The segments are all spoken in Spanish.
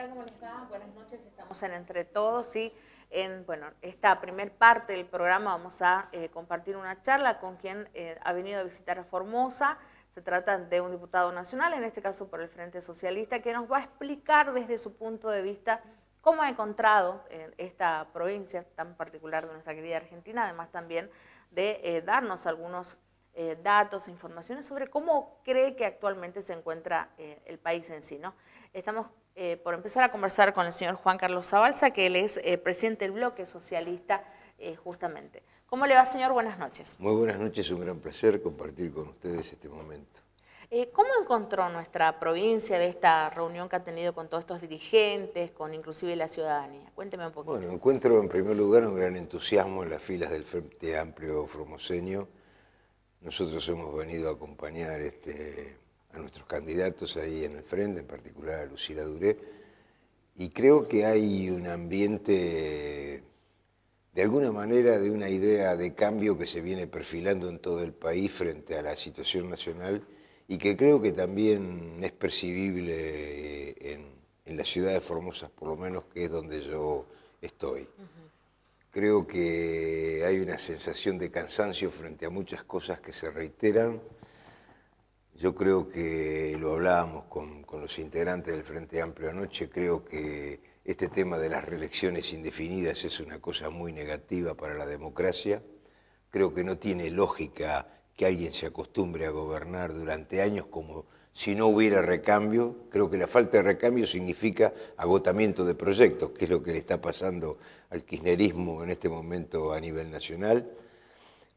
tal? ¿Cómo les va? Buenas noches, estamos en Entre Todos y en esta primer parte del programa vamos a compartir una charla con quien ha venido a visitar a Formosa. Se trata de un diputado nacional, en este caso por el Frente Socialista, que nos va a explicar desde su punto de vista cómo ha encontrado esta provincia tan particular de nuestra querida Argentina, además también de darnos algunos datos e informaciones sobre cómo cree que actualmente se encuentra el país en sí, ¿no? Estamos por empezar a conversar con el señor Juan Carlos Zabalza, que él es presidente del Bloque Socialista, justamente. ¿Cómo le va, señor? Buenas noches. Muy buenas noches, un gran placer compartir con ustedes este momento. ¿Cómo encontró nuestra provincia de esta reunión que ha tenido con todos estos dirigentes, con inclusive la ciudadanía? Cuénteme un poquito. Bueno, encuentro en primer lugar un gran entusiasmo en las filas del Frente Amplio Formoseño. Nosotros hemos venido a acompañar a nuestros candidatos ahí en el frente, en particular a Lucila Duré, y creo que hay un ambiente, de alguna manera, de una idea de cambio que se viene perfilando en todo el país frente a la situación nacional y que creo que también es percibible en la ciudad de Formosa, por lo menos que es donde yo estoy. Creo que hay una sensación de cansancio frente a muchas cosas que se reiteran. Yo creo que lo hablábamos con los integrantes del Frente Amplio anoche, creo que este tema de las reelecciones indefinidas es una cosa muy negativa para la democracia. Creo que no tiene lógica que alguien se acostumbre a gobernar durante años como si no hubiera recambio. Creo que la falta de recambio significa agotamiento de proyectos, que es lo que le está pasando al kirchnerismo en este momento a nivel nacional.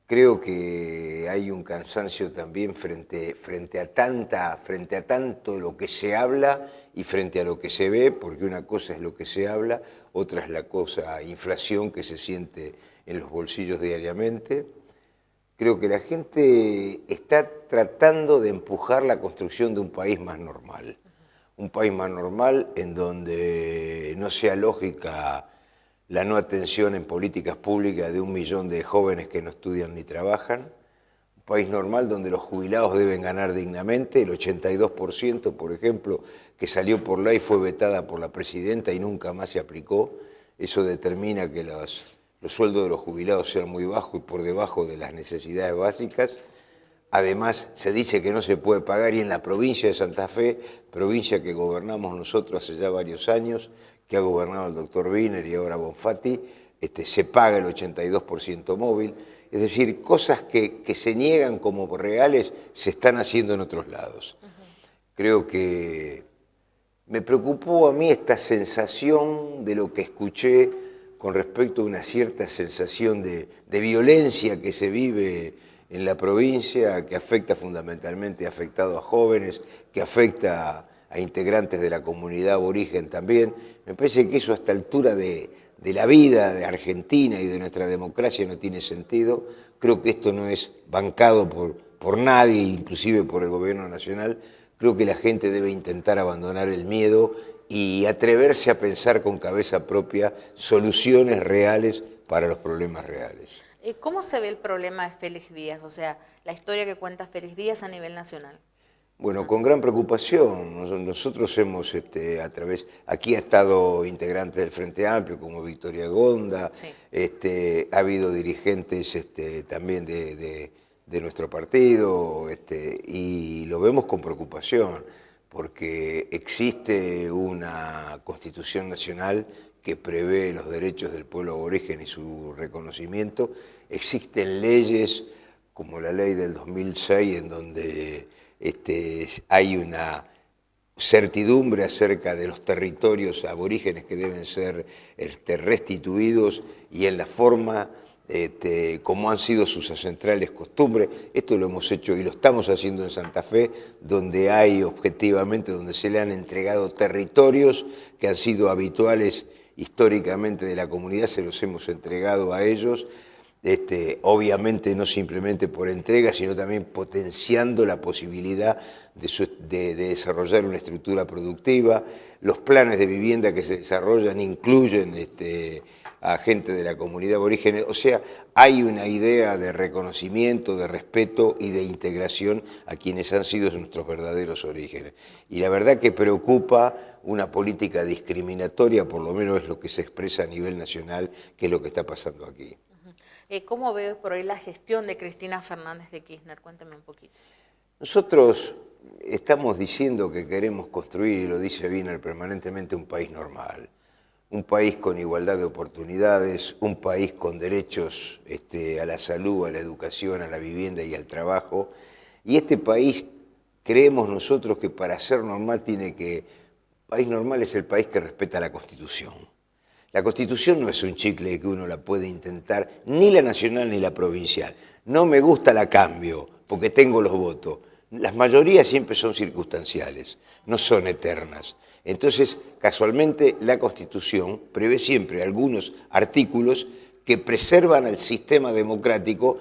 Creo que hay un cansancio también frente a tanto lo que se habla y frente a lo que se ve, porque una cosa es lo que se habla, otra es la cosa inflación que se siente en los bolsillos diariamente. Creo que la gente está tratando de empujar la construcción de un país más normal. Un país más normal en donde no sea lógica la no atención en políticas públicas de 1 millón de jóvenes que no estudian ni trabajan. Un país normal donde los jubilados deben ganar dignamente. El 82%, por ejemplo, que salió por ley fue vetada por la presidenta y nunca más se aplicó. Eso determina que los sueldos de los jubilados sean muy bajos y por debajo de las necesidades básicas. Además, se dice que no se puede pagar, y en la provincia de Santa Fe, provincia que gobernamos nosotros hace ya varios años, que ha gobernado el doctor Wiener y ahora Bonfatti, se paga el 82% móvil. Es decir, cosas que se niegan como reales se están haciendo en otros lados. Creo que me preocupó a mí esta sensación de lo que escuché con respecto a una cierta sensación de violencia que se vive en la provincia, que afecta fundamentalmente, ha afectado a jóvenes, que afecta a integrantes de la comunidad aborigen también. Me parece que eso a esta altura de la vida de Argentina y de nuestra democracia no tiene sentido. Creo que esto no es bancado por nadie, inclusive por el gobierno nacional. Creo que la gente debe intentar abandonar el miedo y atreverse a pensar con cabeza propia soluciones reales para los problemas reales. ¿Cómo se ve el problema de Félix Díaz? O sea, la historia que cuenta Félix Díaz a nivel nacional. Bueno, con gran preocupación. Nosotros hemos, aquí ha estado integrante del Frente Amplio como Victoria Gonda, Sí. Ha habido dirigentes también de nuestro partido, y lo vemos con preocupación, porque existe una Constitución Nacional que prevé los derechos del pueblo aborigen y su reconocimiento. Existen leyes como la ley del 2006 en donde hay una certidumbre acerca de los territorios aborígenes que deben ser restituidos y en la forma como han sido sus ancestrales costumbres. Esto lo hemos hecho y lo estamos haciendo en Santa Fe, donde hay objetivamente, donde se le han entregado territorios que han sido habituales históricamente de la comunidad, se los hemos entregado a ellos. Obviamente no simplemente por entrega, sino también potenciando la posibilidad de desarrollar una estructura productiva. Los planes de vivienda que se desarrollan incluyen a gente de la comunidad aborigen. O sea, hay una idea de reconocimiento, de respeto y de integración a quienes han sido nuestros verdaderos orígenes. Y la verdad que preocupa una política discriminatoria, por lo menos es lo que se expresa a nivel nacional, que es lo que está pasando aquí. ¿Cómo ve por hoy la gestión de Cristina Fernández de Kirchner? Cuéntame un poquito. Nosotros estamos diciendo que queremos construir, y lo dice Wiener permanentemente, un país normal, un país con igualdad de oportunidades, un país con derechos a la salud, a la educación, a la vivienda y al trabajo. Y este país, creemos nosotros que para ser normal país normal es el país que respeta la Constitución. La Constitución no es un chicle que uno la puede intentar, ni la nacional ni la provincial. No me gusta, la cambio, porque tengo los votos. Las mayorías siempre son circunstanciales, no son eternas. Entonces, casualmente, la Constitución prevé siempre algunos artículos que preservan al sistema democrático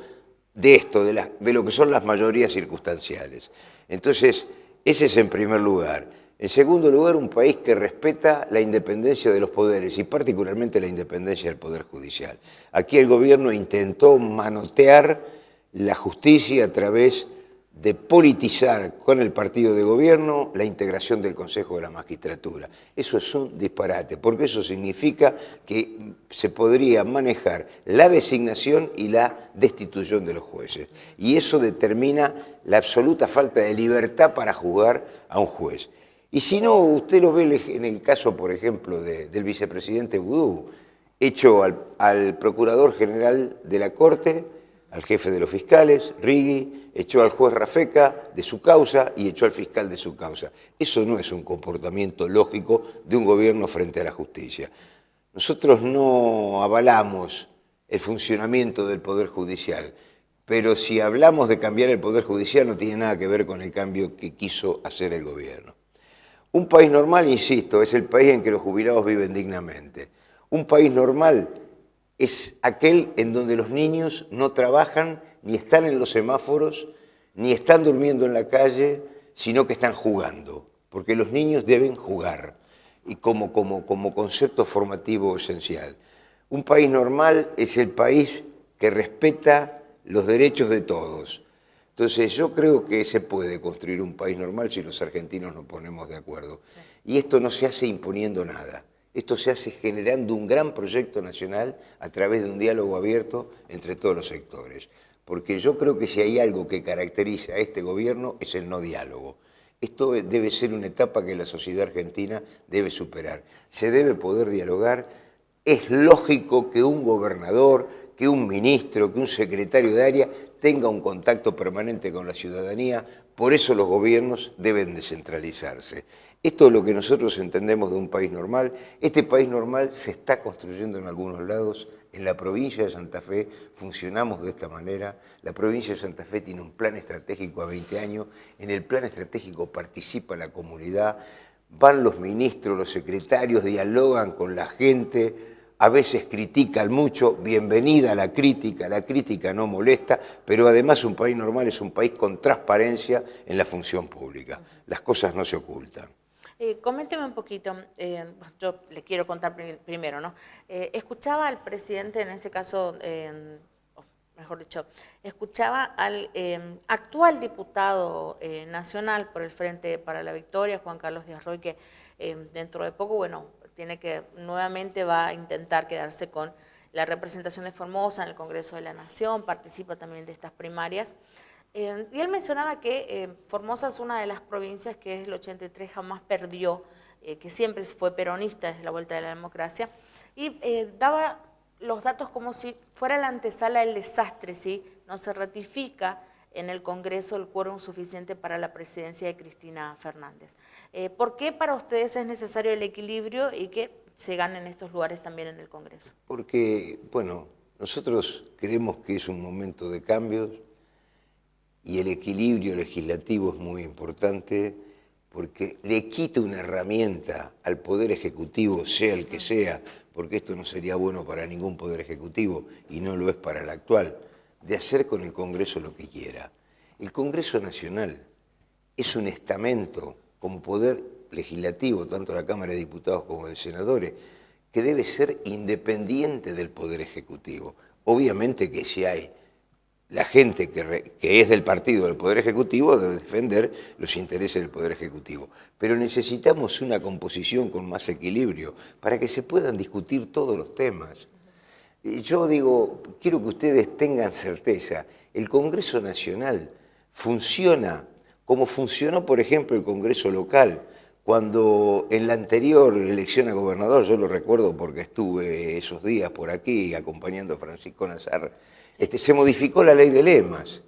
de esto, de lo que son las mayorías circunstanciales. Entonces, ese es en primer lugar. En segundo lugar, un país que respeta la independencia de los poderes y particularmente la independencia del Poder Judicial. Aquí el gobierno intentó manotear la justicia a través de politizar con el partido de gobierno la integración del Consejo de la Magistratura. Eso es un disparate, porque eso significa que se podría manejar la designación y la destitución de los jueces. Y eso determina la absoluta falta de libertad para juzgar a un juez. Y si no, usted lo ve en el caso, por ejemplo, del vicepresidente Vudú, hecho al procurador general de la Corte, al jefe de los fiscales, Rigui, echó al juez Rafeca de su causa y echó al fiscal de su causa. Eso no es un comportamiento lógico de un gobierno frente a la justicia. Nosotros no avalamos el funcionamiento del Poder Judicial, pero si hablamos de cambiar el Poder Judicial no tiene nada que ver con el cambio que quiso hacer el gobierno. Un país normal, insisto, es el país en que los jubilados viven dignamente. Un país normal es aquel en donde los niños no trabajan, ni están en los semáforos, ni están durmiendo en la calle, sino que están jugando, porque los niños deben jugar, y como concepto formativo esencial. Un país normal es el país que respeta los derechos de todos. Entonces yo creo que se puede construir un país normal si los argentinos nos ponemos de acuerdo. Sí. Y esto no se hace imponiendo nada. Esto se hace generando un gran proyecto nacional a través de un diálogo abierto entre todos los sectores. Porque yo creo que si hay algo que caracteriza a este gobierno es el no diálogo. Esto debe ser una etapa que la sociedad argentina debe superar. Se debe poder dialogar. Es lógico que un gobernador, que un ministro, que un secretario de área tenga un contacto permanente con la ciudadanía, por eso los gobiernos deben descentralizarse. Esto es lo que nosotros entendemos de un país normal. Este país normal se está construyendo en algunos lados. En la provincia de Santa Fe funcionamos de esta manera. La provincia de Santa Fe tiene un plan estratégico a 20 años. En el plan estratégico participa la comunidad, van los ministros, los secretarios, dialogan con la gente. A veces critican mucho, bienvenida la crítica no molesta, pero además un país normal es un país con transparencia en la función pública. Las cosas no se ocultan. Coménteme un poquito, yo le quiero contar primero, ¿no? Escuchaba al presidente, en este caso, mejor dicho, escuchaba al actual diputado nacional por el Frente para la Victoria, Juan Carlos Díaz Roy, que dentro de poco, bueno, nuevamente va a intentar quedarse con la representación de Formosa en el Congreso de la Nación, participa también de estas primarias. Y él mencionaba que Formosa es una de las provincias que desde el 83 jamás perdió, que siempre fue peronista desde la vuelta de la democracia, y daba los datos como si fuera la antesala del desastre, ¿sí? No se ratifica en el Congreso el quórum suficiente para la presidencia de Cristina Fernández. ¿Por qué para ustedes es necesario el equilibrio y que se ganen estos lugares también en el Congreso? Porque, bueno, nosotros creemos que es un momento de cambios y el equilibrio legislativo es muy importante porque le quita una herramienta al Poder Ejecutivo, sea el que sea, porque esto no sería bueno para ningún Poder Ejecutivo y no lo es para el actual, de hacer con el Congreso lo que quiera. El Congreso Nacional es un estamento como poder legislativo, tanto la Cámara de Diputados como de Senadores, que debe ser independiente del Poder Ejecutivo. Obviamente que si hay la gente que es del partido del Poder Ejecutivo debe defender los intereses del Poder Ejecutivo. Pero necesitamos una composición con más equilibrio para que se puedan discutir todos los temas. Y yo digo, quiero que ustedes tengan certeza, el Congreso Nacional funciona como funcionó, por ejemplo, el Congreso local. Cuando en la anterior elección a gobernador, yo lo recuerdo porque estuve esos días por aquí acompañando a Francisco Nazar, se modificó la ley de lemas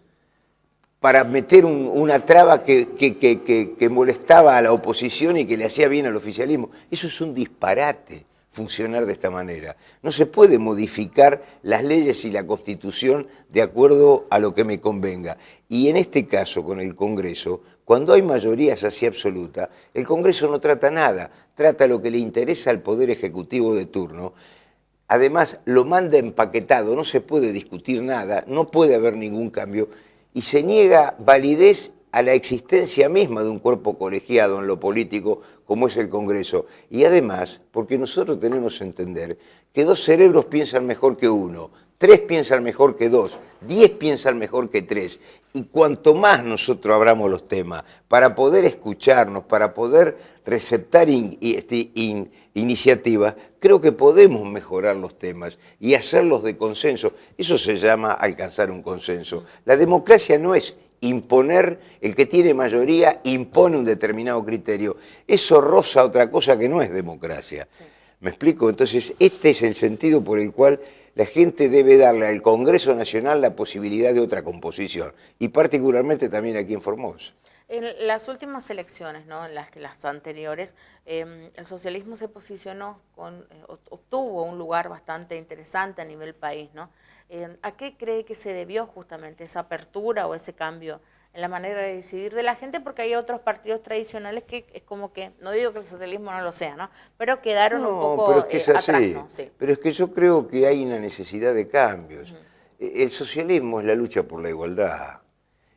para meter una traba que molestaba a la oposición y que le hacía bien al oficialismo. Eso es un disparate, funcionar de esta manera. No se puede modificar las leyes y la Constitución de acuerdo a lo que me convenga. Y en este caso, con el Congreso, cuando hay mayorías así absoluta, el Congreso no trata nada, trata lo que le interesa al Poder Ejecutivo de turno. Además, lo manda empaquetado, no se puede discutir nada, no puede haber ningún cambio, y se niega validez a la existencia misma de un cuerpo colegiado en lo político como es el Congreso. Y además, porque nosotros tenemos que entender que 2 cerebros piensan mejor que 1, 3 piensan mejor que 2, 10 piensan mejor que 3. Y cuanto más nosotros abramos los temas para poder escucharnos, para poder receptar iniciativas, creo que podemos mejorar los temas y hacerlos de consenso. Eso se llama alcanzar un consenso. La democracia no es imponer, el que tiene mayoría impone un determinado criterio. Eso roza otra cosa que no es democracia. Sí. ¿Me explico? Entonces, este es el sentido por el cual la gente debe darle al Congreso Nacional la posibilidad de otra composición, y particularmente también aquí en Formosa. En las últimas elecciones, ¿no? En las anteriores, el socialismo se posicionó, obtuvo un lugar bastante interesante a nivel país, ¿no? ¿A qué cree que se debió justamente esa apertura o ese cambio en la manera de decidir de la gente? Porque hay otros partidos tradicionales que es como que, no digo que el socialismo no lo sea, ¿no? Pero quedaron un poco pero es que es así. atrás, ¿no? Sí. Pero es que yo creo que hay una necesidad de cambios. El socialismo es la lucha por la igualdad.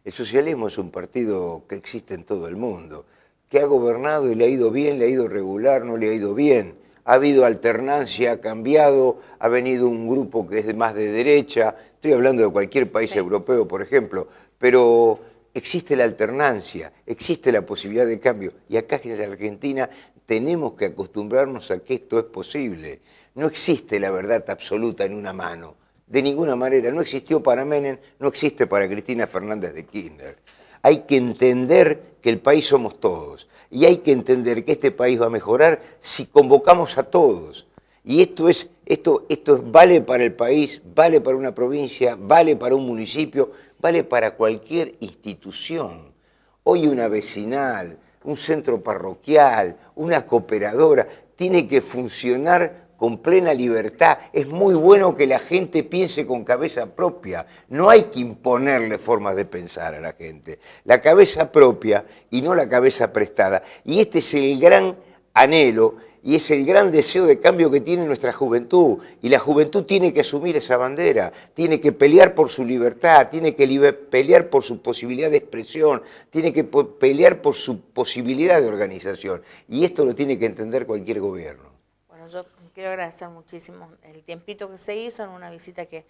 El socialismo es un partido que existe en todo el mundo, que ha gobernado y le ha ido bien, le ha ido regular, no le ha ido bien. Ha habido alternancia, ha cambiado, ha venido un grupo que es más de derecha, estoy hablando de cualquier país europeo, por ejemplo, pero existe la alternancia, existe la posibilidad de cambio, y acá en Argentina tenemos que acostumbrarnos a que esto es posible. No existe la verdad absoluta en una mano. De ninguna manera, no existió para Menem, no existe para Cristina Fernández de Kirchner. Hay que entender que el país somos todos, y hay que entender que este país va a mejorar si convocamos a todos. Y esto vale para el país, vale para una provincia, vale para un municipio, vale para cualquier institución. Hoy una vecinal, un centro parroquial, una cooperadora, tiene que funcionar con plena libertad. Es muy bueno que la gente piense con cabeza propia. No hay que imponerle formas de pensar a la gente. La cabeza propia y no la cabeza prestada. Y este es el gran anhelo y es el gran deseo de cambio que tiene nuestra juventud. Y la juventud tiene que asumir esa bandera, tiene que pelear por su libertad, tiene que pelear por su posibilidad de expresión, tiene que pelear por su posibilidad de organización. Y esto lo tiene que entender cualquier gobierno. Bueno, yo quiero agradecer muchísimo el tiempito que se hizo en una visita que,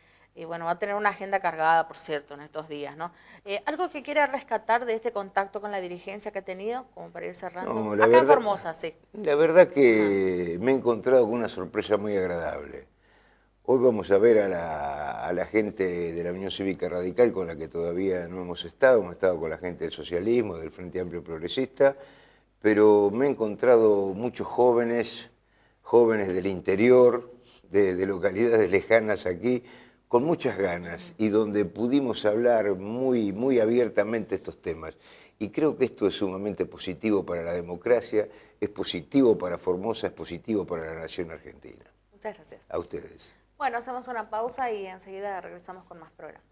bueno, va a tener una agenda cargada, por cierto, en estos días, ¿no? ¿Algo que quiera rescatar de este contacto con la dirigencia que ha tenido, como para ir cerrando? No, acá verdad, en Formosa, sí. La verdad que me he encontrado con una sorpresa muy agradable. Hoy vamos a ver a la gente de la Unión Cívica Radical, con la que todavía no hemos estado con la gente del socialismo, del Frente Amplio Progresista, pero me he encontrado muchos jóvenes del interior, de localidades lejanas aquí, con muchas ganas, y donde pudimos hablar muy abiertamente estos temas. Y creo que esto es sumamente positivo para la democracia, es positivo para Formosa, es positivo para la nación argentina. Muchas gracias. A ustedes. Bueno, hacemos una pausa y enseguida regresamos con más programa.